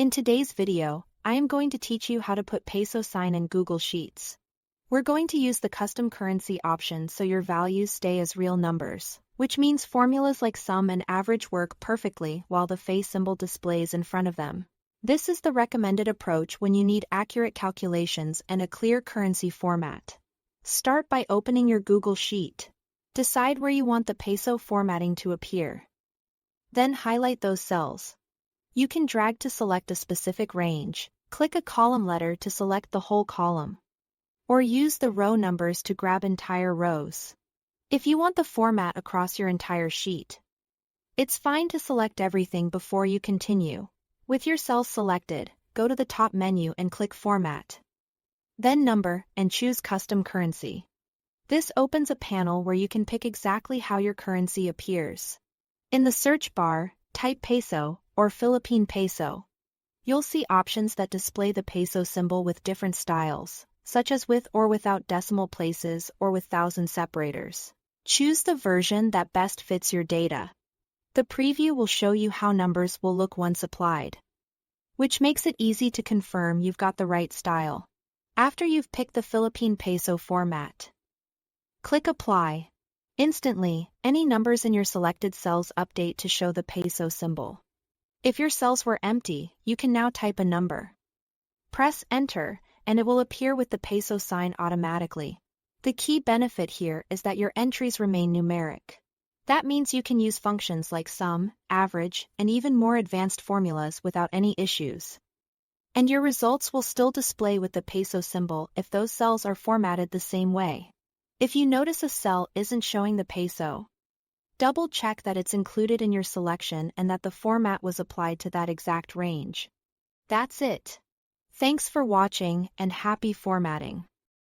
In today's video, I am going to teach you how to put peso sign in Google Sheets. We're going to use the custom currency option so your values stay as real numbers, which means formulas like sum and average work perfectly while the face symbol displays in front of them. This is the recommended approach when you need accurate calculations and a clear currency format. Start by opening your Google Sheet. Decide where you want the peso formatting to appear. Then highlight those cells. You can drag to select a specific range, click a column letter to select the whole column, or use the row numbers to grab entire rows. If you want the format across your entire sheet, it's fine to select everything before you continue. With your cells selected, go to the top menu and click Format. Then Number and choose Custom Currency. This opens a panel where you can pick exactly how your currency appears. In the search bar, type peso or Philippine peso. You'll see options that display the peso symbol with different styles, such as with or without decimal places or with thousand separators. Choose the version that best fits your data. The preview will show you how numbers will look once applied, which makes it easy to confirm you've got the right style. After you've picked the Philippine peso format, click Apply. Instantly, any numbers in your selected cells update to show the peso symbol. If your cells were empty, you can now type a number. Press Enter, and it will appear with the peso sign automatically. The key benefit here is that your entries remain numeric. That means you can use functions like sum, average, and even more advanced formulas without any issues. And your results will still display with the peso symbol if those cells are formatted the same way. If you notice a cell isn't showing the peso, double-check that it's included in your selection and that the format was applied to that exact range. That's it. Thanks for watching and happy formatting.